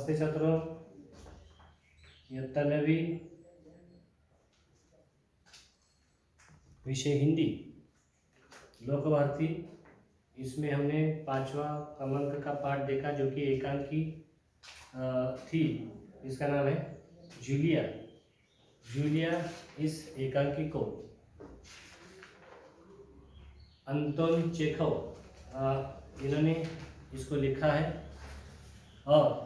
नमस्ते छात्रों, इयत्ता 9वीं विषय हिंदी लोक भारती। इसमें हमने 5वां क्रमांक का पाठ देखा जो कि एकांकी थी। इसका नाम है जूलिया। जूलिया इस एकांकी को अंतोन चेखव इन्होंने इसको लिखा है और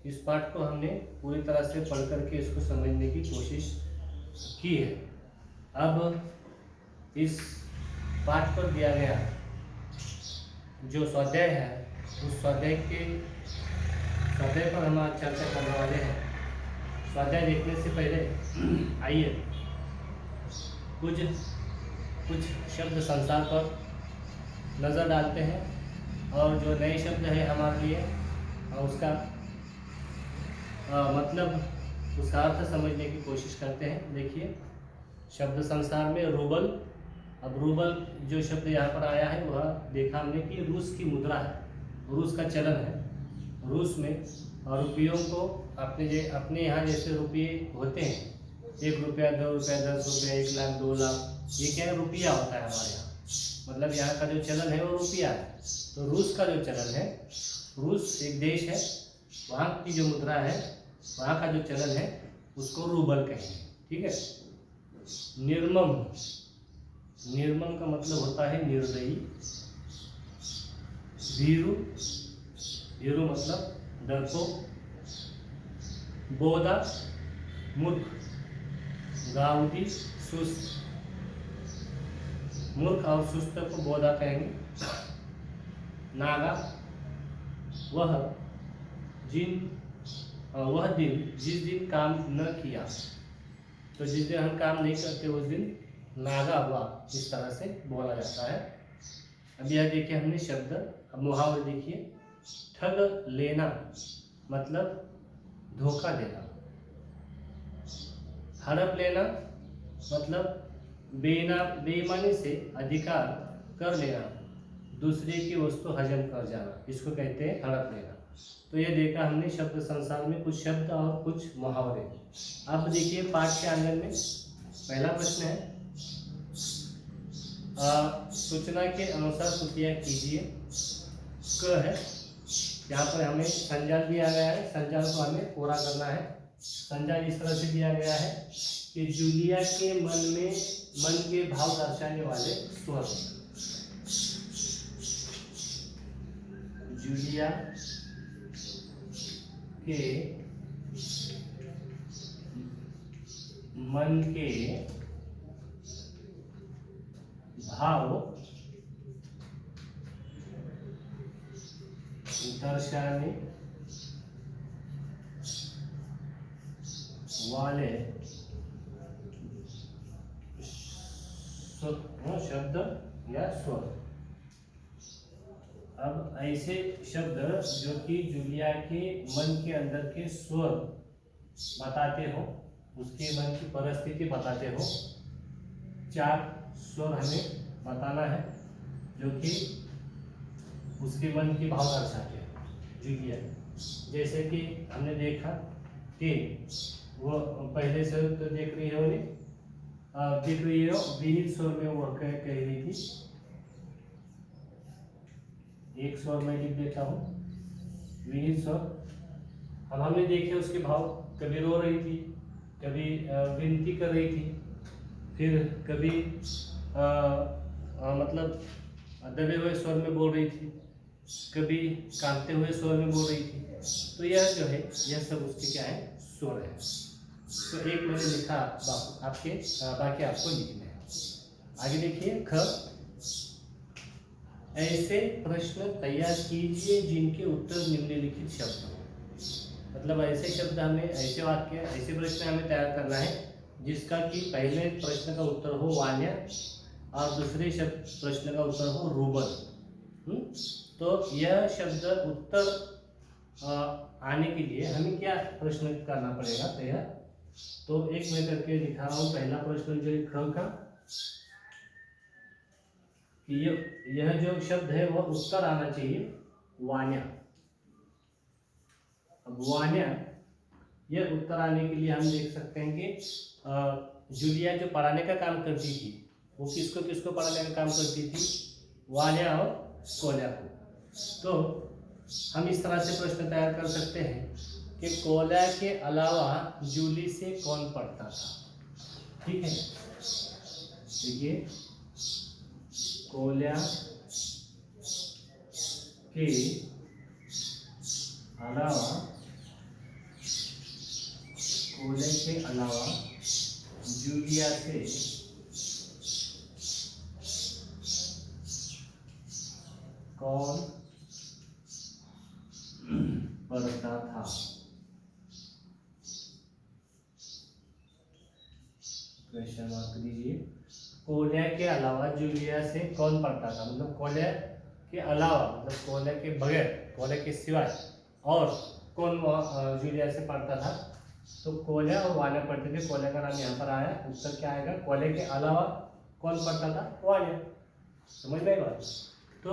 इस पाठ को हमने पूरी तरह से पढ़ करके इसको समझने की कोशिश की है। अब इस पाठ पर दिया गया जो स्वाध्याय है उस स्वाध्याय पर हम आज चर्चा करने वाले हैं। स्वाध्याय देखने से पहले आइए कुछ शब्द संसार पर नज़र डालते हैं और जो नए शब्द है हमारे लिए उसका मतलब उसका अर्थ समझने की कोशिश करते हैं। देखिए शब्द संसार में रूबल। अब रूबल जो शब्द यहाँ पर आया है वह देखा हमने कि रूस की मुद्रा है, रूस का चलन है। रूस में रुपयों को अपने यहाँ जैसे रुपये होते हैं, 1 रुपया, 2 रुपया, 10 रुपया, 1 लाख, 2 लाख, ये क्या है रुपया होता है हमारे यहाँ। मतलब यहाँ का जो चलन है वो रुपया है। तो रूस का जो चलन है, रूस एक देश है, वहाँ की जो मुद्रा है, वहाँ का जो चलन है उसको रूबल कहेंगे। ठीक है। निर्मम, निर्मम का मतलब होता है निर्दयी। भीरु, भीरु मतलब डरपोक। बोधा मूर्ख, गाउदी सुस्त। मूर्ख और सुस्त को बोधा कहेंगे। नागा वह दिन जिस दिन काम न किया, तो जिस दिन हम काम नहीं करते उस दिन नागा हुआ, इस तरह से बोला जाता है। अब यह देखिए हमने शब्द। अब मुहावरे देखिए। ठग लेना मतलब धोखा देना। हड़प लेना मतलब बेईमानी से अधिकार कर लेना, दूसरे की वस्तु हजम कर जाना, इसको कहते हैं हड़प लेना। तो ये देखा हमने शब्द संसार में कुछ शब्द और कुछ मुहावरे। अब देखिए पाठ के आंगन में पहला प्रश्न है, सूचना के अनुसार कृतियाँ कीजिए। क है, यहाँ पर हमें संजाल दिया गया है, संजाल को हमें पूरा करना है। संजाल इस तरह से दिया गया है कि जूलिया के मन के भाव दर्शाने वाले स्वर। जूलिया के मन के भाव दर्शाने वाले शब्द या स्वर। अब ऐसे शब्द जो कि जूलिया के मन के अंदर के स्वर बताते हो, उसके मन की परिस्थिति बताते हो। 4 स्वर हमें बताना है जो कि उसके मन की भाव दर्शाते हैं जूलिया। जैसे कि हमने देखा कि वो पहले से तो देख रही है, उन्हें देख रही है विनीत स्वर में वो कह रही थी। एक स्वर में लिख देता हूँ, विनीत स्वर। अब हमने देखे उसके भाव, कभी रो रही थी, कभी विनती कर रही थी, फिर कभी मतलब दबे हुए स्वर में बोल रही थी, कभी कांपते हुए स्वर में बोल रही थी। तो यह जो है यह सब उसके क्या है, स्वर है। तो एक मैंने लिखा, आपके बाकी आपको लिखना है। आगे देखिए। ख, ऐसे प्रश्न तैयार कीजिए जिनके उत्तर निम्नलिखित शब्द हो। मतलब ऐसे शब्द हमें, ऐसे वाक्य, ऐसे प्रश्न हमें तैयार करना है जिसका कि पहले प्रश्न का उत्तर हो वान्या और दूसरे शब्द प्रश्न का उत्तर हो रूबल। तो यह शब्द उत्तर आने के लिए हमें क्या प्रश्न करना पड़ेगा तैयार। तो एक मैं करके दिखा रहा हूँ। पहला प्रश्न जो ख का, यह जो शब्द है वह उत्तर आना चाहिए वान्या। अब वान्या, यह उत्तर आने के लिए हम देख सकते हैं कि जूलिया जो पढ़ाने का काम करती थी वो किसको किसको पढ़ाने का काम करती थी, वान्या और कोल्या को। तो हम इस तरह से प्रश्न तैयार कर सकते हैं कि कोल्या के अलावा जूली से कौन पढ़ता था। ठीक है, देखिए कोल्या के अलावा जूलिया से कौन पढ़ता था। क्वेश्चन मार्क दीजिए। कोल्या के अलावा जूलिया से कौन पढ़ता था, मतलब कोल्या के अलावा, मतलब कोल्या के बगैर, कोल्या के सिवाय और कौन जूलिया से पढ़ता था। तो कोल्या और वान्या पढ़ते थे। कोल्या का नाम यहाँ पर आया, उत्तर क्या आएगा, कोल्या के अलावा कौन पढ़ता था, वान्या। समझ में आई बात। तो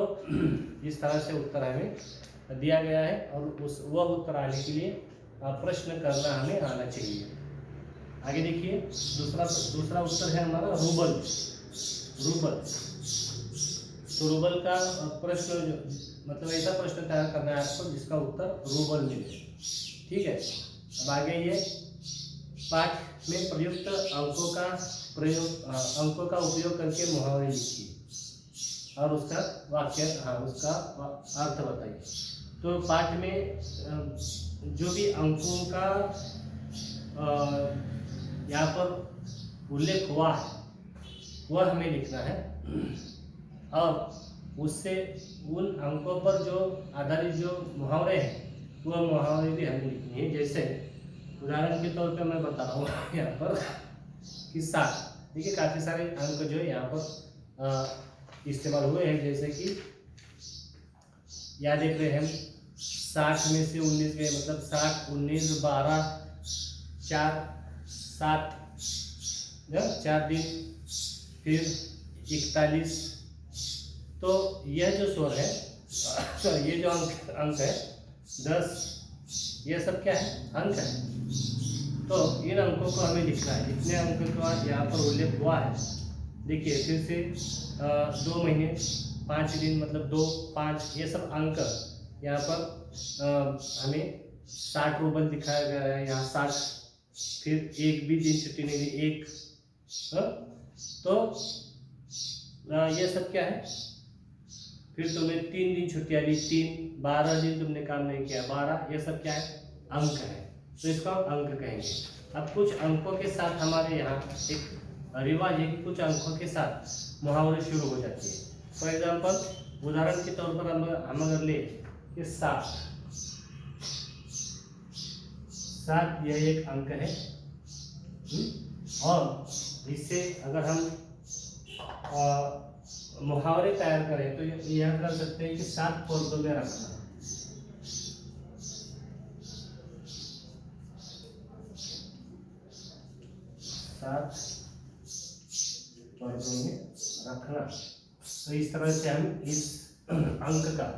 इस तरह से उत्तर हमें दिया गया है और वह उत्तर आने के लिए प्रश्न करना हमें आना चाहिए। आगे देखिए, दूसरा उत्तर है हमारा रूबल। तो रूबल का प्रश्न, मतलब ऐसा प्रश्न तैयार करना है आपको जिसका उत्तर रूबल मिले। ठीक है, अब आगे ये पाठ में प्रयुक्त अंकों का उपयोग करके मुहावरे लिखिए और उसका वाक्य, उसका अर्थ बताइए। तो पाठ में जो भी अंकों का यहाँ पर उल्लेख हुआ है वह हमें लिखना है और उससे उन अंकों पर जो आधारित जो मुहावरे हैं वह मुहावरे भी हमें लिखनी है। जैसे उदाहरण के तौर पे मैं बता रहा हूँ यहाँ पर कि 7, देखिए काफ़ी सारे अंक जो है यहाँ पर इस्तेमाल हुए हैं। जैसे कि यहाँ देख रहे हैं हम 60 में से 19 गए, मतलब 60, 19, 12, 4, 7, 4 दिन, फिर 41। तो यह जो स्वर है, सॉरी ये जो अंक है 10, ये सब क्या है, अंक है। तो इन अंकों को हमें लिखना है। इतने अंकों का यहाँ पर उल्लेख हुआ है। देखिए फिर से 2 महीने, 5 दिन, मतलब 2, 5, ये सब अंक यहाँ पर हमें 60 रूबल दिखाया गया है। यहाँ 60, फिर एक भी दिन छुट्टी नहीं दी, 1। तो ये सब क्या है, फिर तुमने 3 दिन छुट्टियाँ ली, 3, 12 दिन तुमने काम नहीं किया, 12, ये सब क्या है, अंक है। तो इसको अंक कहेंगे। अब कुछ अंकों के साथ हमारे यहाँ एक रिवाज है कि कुछ अंकों के साथ मुहावरे शुरू हो जाती है। फॉर एग्जाम्पल, उदाहरण के तौर पर हम अगर ले कि 7, यह एक अंक है। और इससे अगर हम मुहावरे तैयार करें तो यह कर सकते हैं कि 7 पर्दों में रखना। 7 पर्दों में रखना। तो इस तरह से हम इस अंक का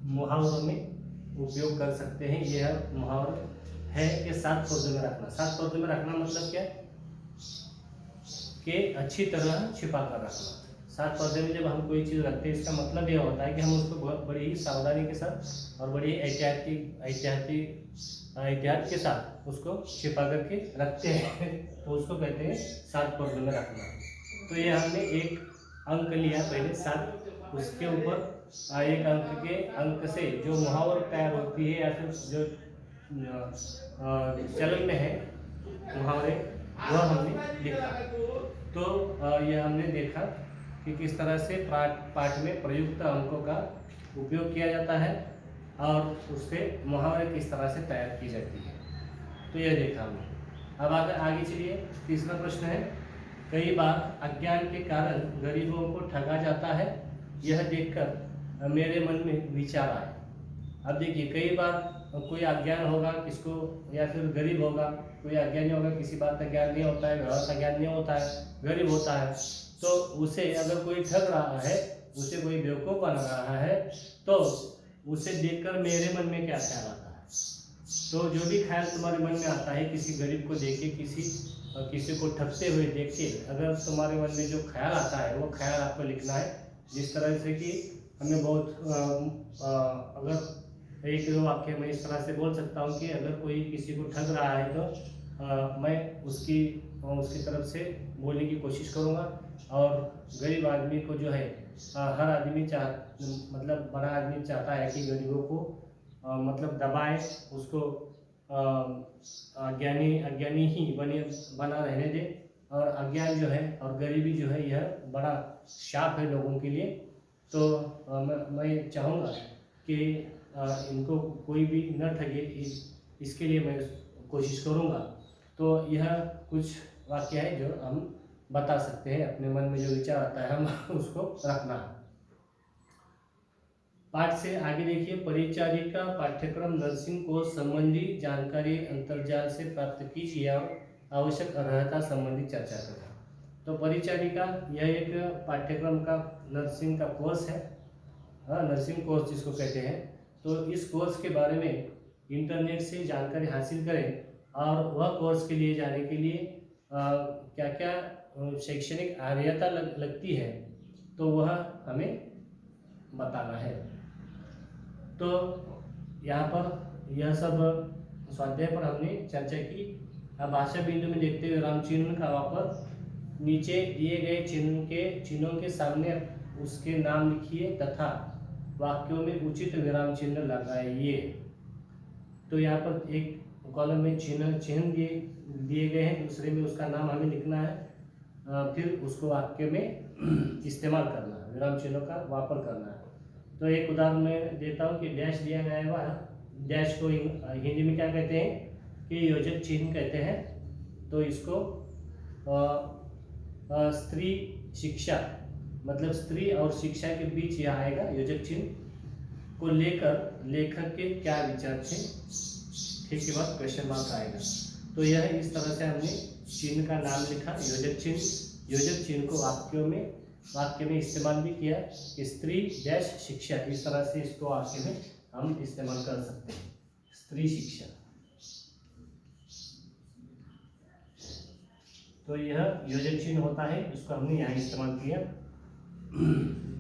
मुहावरों में उपयोग कर सकते हैं। यह मुहावरा है कि 7 पर्दों में रखना। 7 पर्दों में रखना मतलब क्या, कि अच्छी तरह छिपा कर रखना। 7 पर्दे में जब हम कोई चीज़ रखते हैं, इसका मतलब यह होता है कि हम उसको बहुत बड़ी ही सावधानी के साथ और बड़ी एहतियात के साथ उसको छिपा करके रखते हैं। तो उसको कहते हैं 7 पर्दों में रखना। तो ये हमने एक अंक लिया पहले 7, उसके ऊपर एक अंक से जो मुहावर तैयार होती है या फिर जो चलन में है मुहावरे, वह हमने लिखा। तो यह हमने देखा कि किस तरह से पाठ में प्रयुक्त अंकों का उपयोग किया जाता है और उससे मुहावरे किस तरह से तैयार की जाती है। तो यह देखा हमने। अब आगे चलिए, तीसरा प्रश्न है, कई बार अज्ञान के कारण गरीबों को ठगा जाता है, यह देखकर मेरे मन में विचार आए। अब देखिए, कई बार कोई अज्ञान होगा किसको, या फिर गरीब होगा, कोई अज्ञानी होगा, किसी बात का ज्ञान नहीं होता है, व्यवहार का ज्ञान नहीं होता है, गरीब होता है। तो उसे अगर कोई ठग रहा है, उसे कोई बेवकूफ़ बना रहा है, तो उसे देखकर मेरे मन में क्या ख्याल आता है, तो जो भी ख्याल तुम्हारे मन में आता है किसी गरीब को देख के, किसी को ठगते हुए देख के, अगर तुम्हारे मन में जो ख्याल आता है वो ख्याल आपको लिखना है। जिस तरह से कि हमें बहुत अगर एक दो वाक्य मैं इस तरह से बोल सकता हूँ कि अगर कोई किसी को ठग रहा है तो मैं उसकी तरफ से बोलने की कोशिश करूँगा। और गरीब आदमी को जो है हर आदमी मतलब बड़ा आदमी चाहता है कि गरीबों को मतलब दबाए, उसको अज्ञानी ही बना रहने दे। और अज्ञान जो है और गरीबी जो है यह बड़ा शाप है लोगों के लिए। तो मैं चाहूँगा कि इनको कोई भी न ठगे, इसके लिए मैं कोशिश करूँगा। तो यह कुछ वाक्य है जो हम बता सकते हैं, अपने मन में जो विचार आता है हम उसको रखना है। पाठ से आगे देखिए, परिचारिका पाठ्यक्रम नर्सिंग कोर्स संबंधी जानकारी अंतर्जाल से प्राप्त कीजिए और आवश्यक अर्हता संबंधी चर्चा करें। तो परिचारिका यह एक पाठ्यक्रम का नर्सिंग का कोर्स है, नर्सिंग कोर्स जिसको कहते हैं। तो इस कोर्स के बारे में इंटरनेट से जानकारी हासिल करें और वह कोर्स के लिए जाने के लिए क्या क्या शैक्षणिक अर्हता लगती है तो वह हमें बताना है। तो यहाँ पर यह सब स्वाध्याय पर हमने चर्चा की। अब भाषा बिंदु में देखते हुए विराम चिन्ह का वापर, नीचे दिए गए चिन्हों के सामने उसके नाम लिखिए तथा वाक्यों में उचित विराम चिन्ह लगाइए। तो यहाँ पर एक कॉलम में चिन्ह दिए गए हैं, दूसरे में उसका नाम हमें लिखना है, फिर उसको वाक्य में इस्तेमाल करना है, विराम चिन्हों का वापर करना है। तो एक उदाहरण मैं देता हूँ कि डैश दिया गया है, वह डैश को हिंदी में क्या कहते हैं कि योजक चिन्ह कहते हैं। तो इसको स्त्री शिक्षा, मतलब स्त्री और शिक्षा के बीच यह आएगा योजक चिन्ह को लेकर लेखक के क्या विचार थे, ठीक के बाद क्वेश्चन मार्क आएगा। तो यह इस तरह से हमने चिन्ह का नाम लिखा, योजक चिन्ह को वाक्य में इस्तेमाल भी किया, स्त्री डैश शिक्षा, इस तरह से इसको वाक्य में हम इस्तेमाल कर सकते हैं, स्त्री शिक्षा। तो यह योजक चिन्ह होता है, इसको हमने यहाँ इस्तेमाल किया,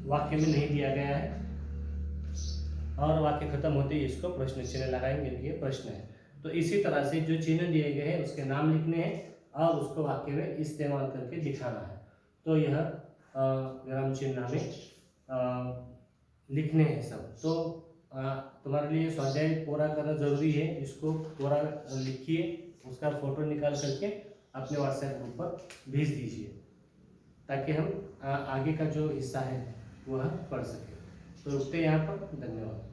वाक्य में नहीं दिया गया है। और वाक्य खत्म होते ही इसको प्रश्न चिन्ह लगाएंगे, ये प्रश्न है। तो इसी तरह से जो चिन्ह दिए गए हैं उसके नाम लिखने हैं और उसको वाक्य में इस्तेमाल करके दिखाना है। तो यह विराम चिन्ह हमें लिखने हैं सब। तो तुम्हारे लिए स्वाध्याय पूरा करना जरूरी है, इसको पूरा लिखिए, उसका फोटो निकाल करके अपने व्हाट्सएप ग्रुप पर भेज दीजिए ताकि हम आगे का जो हिस्सा है वह पढ़ सकें। तो रुकते हैं यहाँ पर, धन्यवाद।